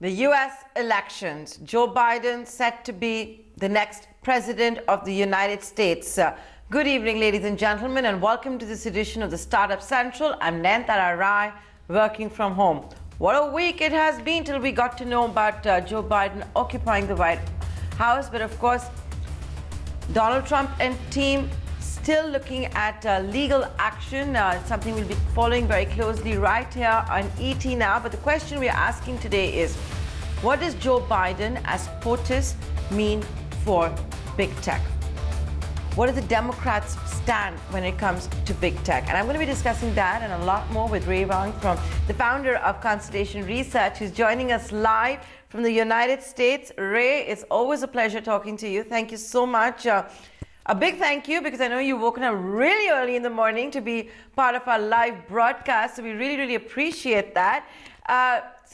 The US elections. Joe Biden set to be the next president of the United States. Good evening, ladies and gentlemen, and welcome to this edition of the Startup Central. I'm Nayantara Rai, working from home. What a week it has been till we got to know about Joe Biden occupying the White House. But of course, Donald Trump and team still looking at legal action, something we'll be following very closely right here on ET Now. But the question we're asking today is, what does Joe Biden as POTUS mean for big tech? What do the Democrats stand when it comes to big tech? And I'm going to be discussing that and a lot more with Wang, from the founder of Constellation Research, who's joining us live from the United States. Ray, it's always a pleasure talking to you. Thank you so much. A big thank you, because I know you've woken up really early in the morning to be part of our live broadcast. So we really, really appreciate that.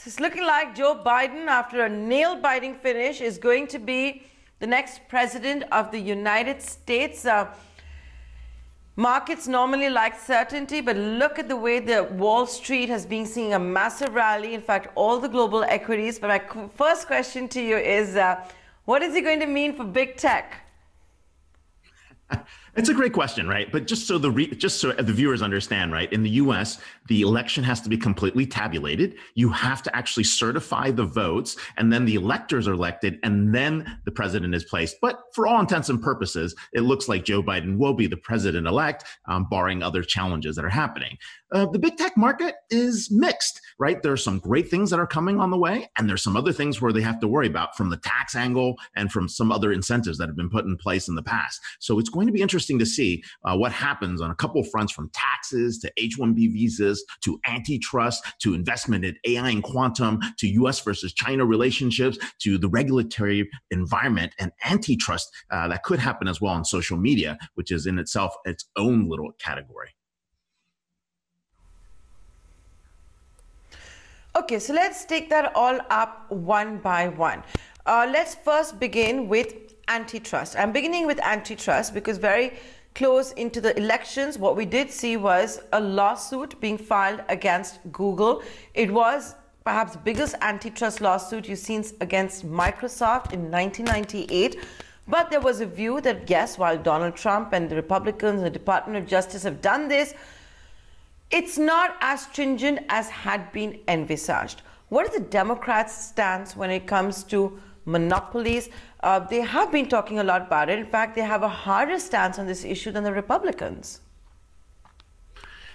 It's looking like Joe Biden, after a nail-biting finish, is going to be the next president of the United States. Markets normally like certainty, but look at the way the Wall Street has been seeing a massive rally. In fact, all the global equities. But my first question to you is, what is it going to mean for big tech? It's a great question, right? But just so the viewers understand, right? In the U.S., the election has to be completely tabulated. You have to actually certify the votes, and then the electors are elected, and then the president is placed. But for all intents and purposes, it looks like Joe Biden will be the president-elect, barring other challenges that are happening. The big tech market is mixed, right? There are some great things that are coming on the way, and there's some other things where they have to worry about from the tax angle and from some other incentives that have been put in place in the past. So it's going to be interesting to see what happens on a couple of fronts, from taxes to H-1B visas to antitrust to investment in AI and quantum to U.S. versus China relationships to the regulatory environment and antitrust that could happen as well on social media, which is in itself its own little category. Okay, so let's take that all up one by one. Let's first begin with antitrust. I'm beginning with antitrust because very close into the elections, what we did see was a lawsuit being filed against Google. It was perhaps the biggest antitrust lawsuit you've seen against Microsoft in 1998. But there was a view that, yes, while Donald Trump and the Republicans and the Department of Justice have done this, it's not as stringent as had been envisaged. What is the Democrats' stance when it comes to monopolies? They have been talking a lot about it. In fact, they have a harder stance on this issue than the Republicans.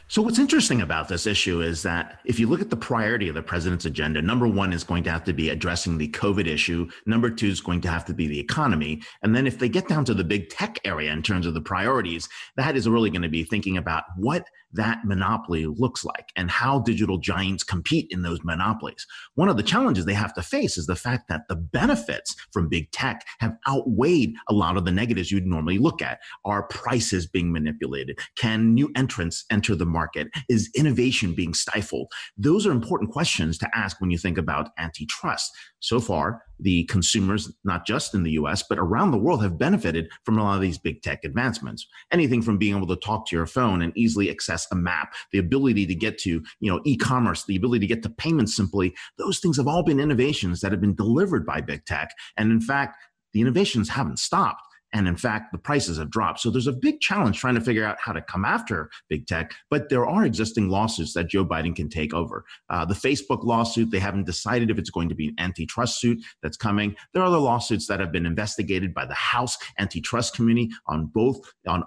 So what's interesting about this issue is that if you look at the priority of the president's agenda, number one is going to have to be addressing the COVID issue. Number two is going to have to be the economy. And then if they get down to the big tech area in terms of the priorities, that is really going to be thinking about what that monopoly looks like and how digital giants compete in those monopolies. One of the challenges they have to face is the fact that the benefits from big tech have outweighed a lot of the negatives you'd normally look at. Are prices being manipulated? Can new entrants enter the market? Is innovation being stifled? Those are important questions to ask when you think about antitrust. So far, the consumers, not just in the US, but around the world, have benefited from a lot of these big tech advancements. Anything from being able to talk to your phone and easily access a map, the ability to get to, e-commerce, the ability to get to payments simply. Those things have all been innovations that have been delivered by big tech. And in fact, the innovations haven't stopped. And in fact, the prices have dropped. So there's a big challenge trying to figure out how to come after big tech. But there are existing lawsuits that Joe Biden can take over. The Facebook lawsuit, they haven't decided if it's going to be an antitrust suit that's coming. There are other lawsuits that have been investigated by the House Antitrust Committee on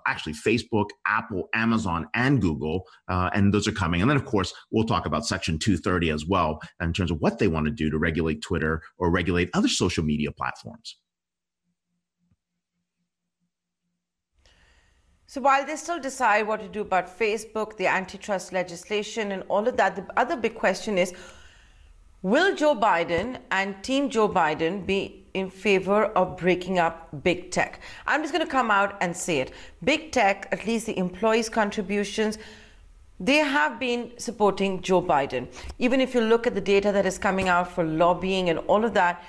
actually Facebook, Apple, Amazon, and Google. And those are coming. And then, of course, we'll talk about Section 230 as well in terms of what they want to do to regulate Twitter or regulate other social media platforms. So while they still decide what to do about Facebook, the antitrust legislation and all of that, the other big question is, will Joe Biden and Team Joe Biden be in favor of breaking up big tech? I'm just going to come out and say it. Big tech, at least the employees' contributions, they have been supporting Joe Biden. Even if you look at the data that is coming out for lobbying and all of that,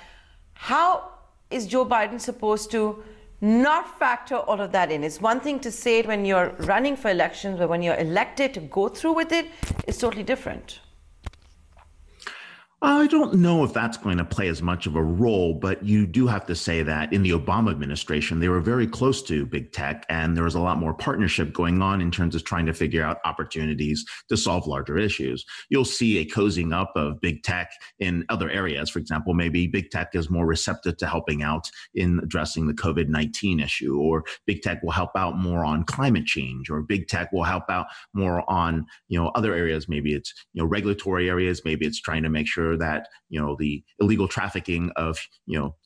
how is Joe Biden supposed to not factor all of that in? It's one thing to say it when you're running for elections, but when you're elected to go through with it, it's totally different. I don't know if that's going to play as much of a role, but you do have to say that in the Obama administration, they were very close to big tech, and there was a lot more partnership going on in terms of trying to figure out opportunities to solve larger issues. You'll see a cozying up of big tech in other areas. For example, maybe big tech is more receptive to helping out in addressing the COVID-19 issue, or big tech will help out more on climate change, or big tech will help out more on, other areas. Maybe it's, regulatory areas. Maybe it's trying to make sure that, the illegal trafficking of,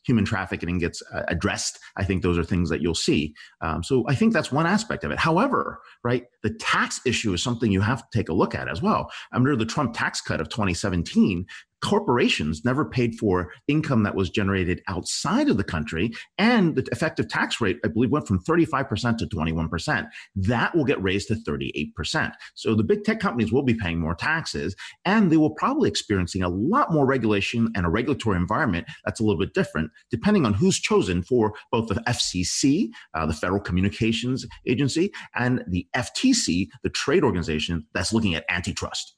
human trafficking gets addressed. I think those are things that you'll see. So I think that's one aspect of it. However, right, the tax issue is something you have to take a look at as well. Under the Trump tax cut of 2017, corporations never paid for income that was generated outside of the country, and the effective tax rate, I believe, went from 35% to 21%. That will get raised to 38%. So the big tech companies will be paying more taxes, and they will probably experiencing a lot more regulation and a regulatory environment that's a little bit different, depending on who's chosen for both the FCC, the Federal Communications Agency, and the FTC, the trade organization that's looking at antitrust.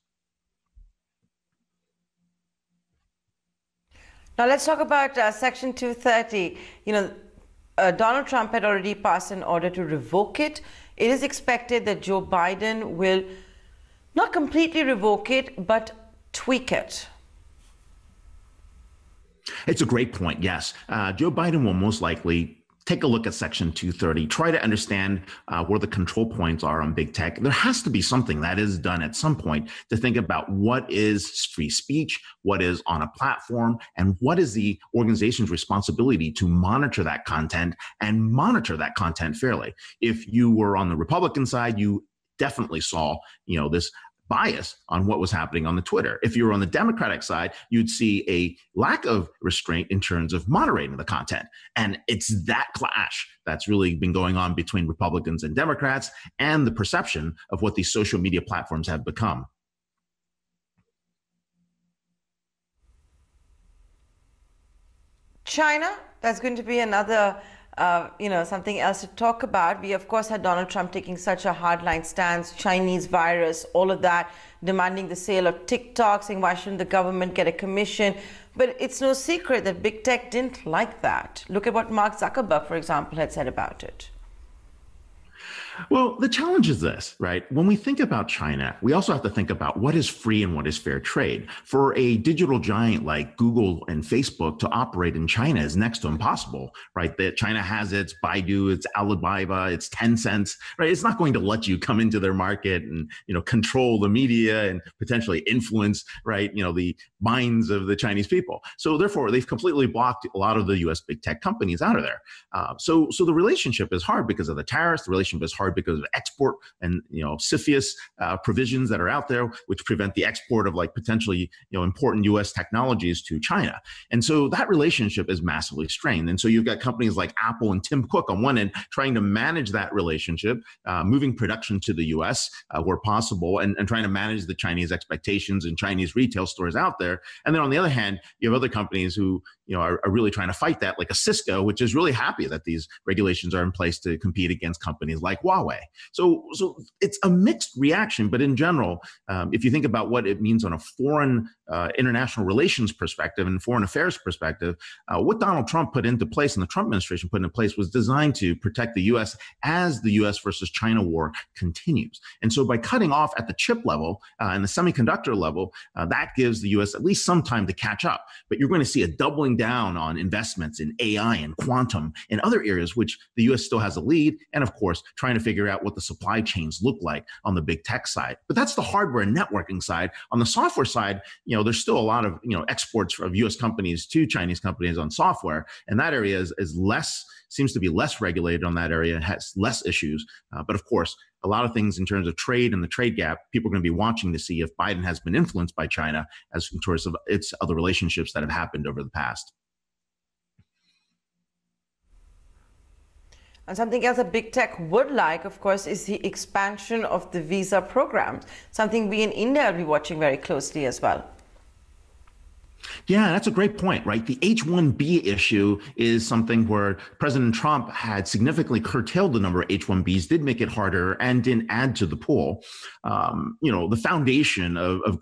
Now let's talk about Section 230. Donald Trump had already passed an order to revoke it. It is expected that Joe Biden will not completely revoke it, but tweak it. It's a great point. Yes. Joe Biden will most likely take a look at Section 230, try to understand where the control points are on big tech. There has to be something that is done at some point to think about what is free speech, what is on a platform, and what is the organization's responsibility to monitor that content and monitor that content fairly. If you were on the Republican side, you definitely saw, this bias on what was happening on the Twitter. If you were on the Democratic side, you'd see a lack of restraint in terms of moderating the content. And it's that clash that's really been going on between Republicans and Democrats, and the perception of what these social media platforms have become. China, that's going to be another something else to talk about. We, of course, had Donald Trump taking such a hardline stance, Chinese virus, all of that, demanding the sale of TikTok, saying why shouldn't the government get a commission? But it's no secret that big tech didn't like that. Look at what Mark Zuckerberg, for example, had said about it. Well, the challenge is this, right? When we think about China, we also have to think about what is free and what is fair trade. For a digital giant like Google and Facebook to operate in China is next to impossible, right? That China has its Baidu, its Alibaba, its Tencent, right? It's not going to let you come into their market and, control the media and potentially influence, right, the minds of the Chinese people. So therefore, they've completely blocked a lot of the U.S. big tech companies out of there. So the relationship is hard because of the tariffs. The relationship is hard because of export and CFIUS provisions that are out there, which prevent the export of potentially important U.S. technologies to China. And so that relationship is massively strained. And so you've got companies like Apple and Tim Cook on one end trying to manage that relationship, moving production to the U.S. Where possible, and trying to manage the Chinese expectations and Chinese retail stores out there. And then on the other hand, you have other companies who are really trying to fight that, like a Cisco, which is really happy that these regulations are in place to compete against companies like Huawei. So it's a mixed reaction, but in general, if you think about what it means on a foreign international relations perspective and foreign affairs perspective, what Donald Trump put into place and the Trump administration put into place was designed to protect the U.S. as the U.S. versus China war continues. And so by cutting off at the chip level and the semiconductor level, that gives the U.S. at least some time to catch up. But you're going to see a doubling down on investments in AI and quantum and other areas, which the U.S. still has a lead. And of course, trying to figure out what the supply chains look like on the big tech side. But that's the hardware and networking side. On the software side, there's still a lot of exports of U.S. companies to Chinese companies on software, and that area is less, seems to be less regulated on that area and has less issues. But of course, a lot of things in terms of trade and the trade gap, people are going to be watching to see if Biden has been influenced by China as in terms of its other relationships that have happened over the past. And something else that big tech would like, of course, is the expansion of the visa programs, something we in India will be watching very closely as well. Yeah, that's a great point, right? The H-1B issue is something where President Trump had significantly curtailed the number of H-1Bs, did make it harder, and didn't add to the pool. The foundation of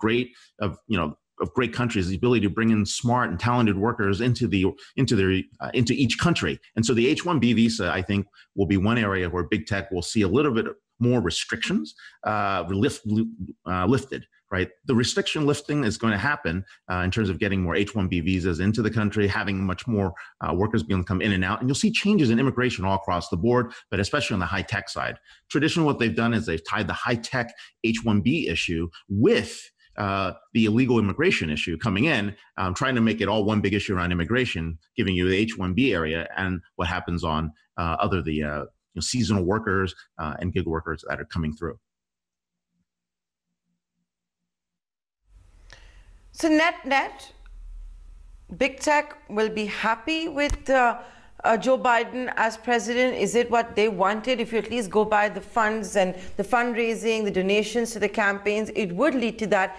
great countries, the ability to bring in smart and talented workers into each country. And so the H-1B visa, I think, will be one area where big tech will see a little bit more restrictions lifted. Right, the restriction lifting is going to happen in terms of getting more H-1B visas into the country, having much more workers being able to come in and out, and you'll see changes in immigration all across the board, but especially on the high tech side. Traditionally, what they've done is they've tied the high tech H-1B issue with the illegal immigration issue coming in, trying to make it all one big issue around immigration, giving you the H-1B area and what happens on seasonal workers and gig workers that are coming through. So net, big tech will be happy with Joe Biden as president. Is it what they wanted? If you at least go by the funds and the fundraising, the donations to the campaigns, it would lead to that,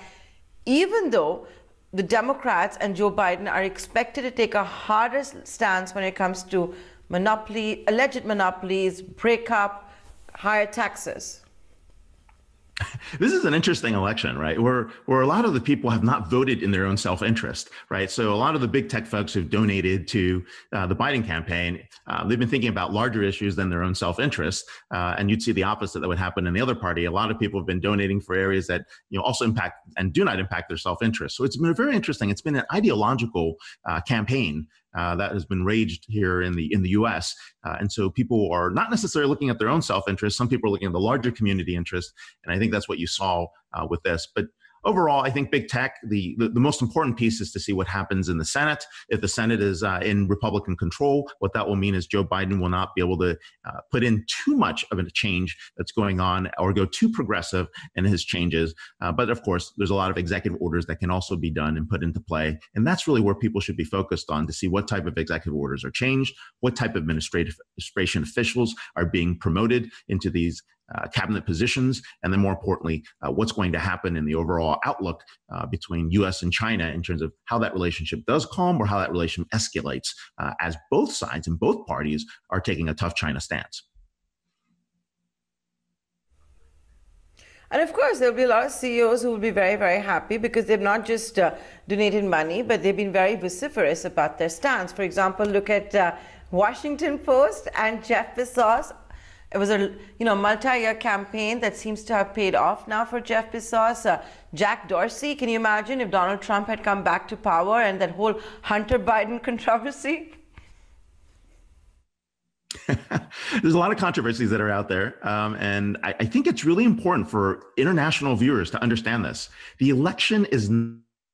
even though the Democrats and Joe Biden are expected to take a harder stance when it comes to alleged monopolies, breakup, higher taxes. This is an interesting election, right? Where a lot of the people have not voted in their own self-interest, right? So a lot of the big tech folks who've donated to the Biden campaign, they've been thinking about larger issues than their own self-interest, and you'd see the opposite that would happen in the other party. A lot of people have been donating for areas that also impact and do not impact their self-interest. So it's been very interesting. It's been an ideological campaign that has been raged here in the U.S. And so people are not necessarily looking at their own self-interest. Some people are looking at the larger community interest, and I think that's what you saw with this. But overall, I think big tech, the most important piece is to see what happens in the Senate. If the Senate is in Republican control, what that will mean is Joe Biden will not be able to put in too much of a change that's going on or go too progressive in his changes. But of course, there's a lot of executive orders that can also be done and put into play. And that's really where people should be focused on to see what type of executive orders are changed, what type of administration officials are being promoted into these cabinet positions, and then more importantly, what's going to happen in the overall outlook between U.S. and China in terms of how that relationship does calm or how that relationship escalates as both sides and both parties are taking a tough China stance. And of course, there'll be a lot of CEOs who will be very, very happy because they've not just donated money, but they've been very vociferous about their stance. For example, look at Washington Post and Jeff Bezos. It was a multi-year campaign that seems to have paid off now for Jeff Bezos. Jack Dorsey, can you imagine if Donald Trump had come back to power and that whole Hunter Biden controversy? There's a lot of controversies that are out there. And I think it's really important for international viewers to understand this. The election is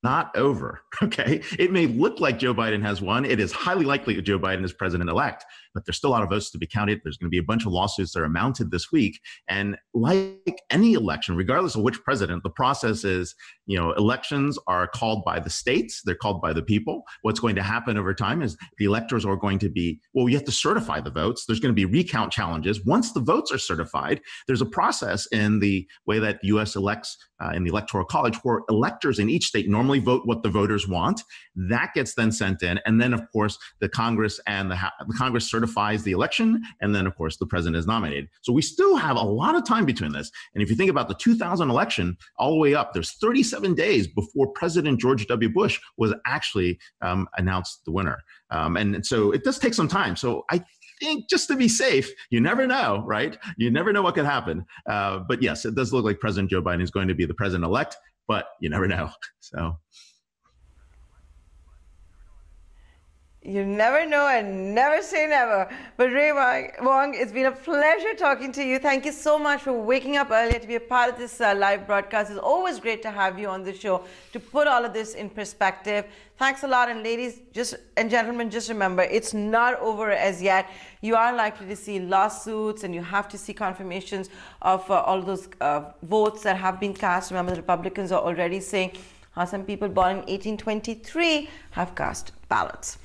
not over, okay? It may look like Joe Biden has won. It is highly likely that Joe Biden is president-elect, but there's still a lot of votes to be counted. There's going to be a bunch of lawsuits that are mounted this week. And like any election, regardless of which president, the process is, elections are called by the states. They're called by the people. What's going to happen over time is the electors are going to be, you have to certify the votes. There's going to be recount challenges. Once the votes are certified, there's a process in the way that the U.S. elects in the Electoral College where electors in each state normally vote what the voters want. That gets then sent in. And then, of course, the Congress and the Congress certifies the election. And then, of course, the president is nominated. So we still have a lot of time between this. And if you think about the 2000 election all the way up, there's 37 days before President George W. Bush was actually announced the winner. And so it does take some time. So I think just to be safe, you never know, right? You never know what could happen. But yes, it does look like President Joe Biden is going to be the president-elect, but you never know. So you never know and never say never. But Wang, it's been a pleasure talking to you. Thank you so much for waking up earlier to be a part of this live broadcast. It's always great to have you on the show to put all of this in perspective. Thanks a lot. And ladies and gentlemen, just remember, it's not over as yet. You are likely to see lawsuits and you have to see confirmations of all of those votes that have been cast. Remember, the Republicans are already saying how some people born in 1823 have cast ballots.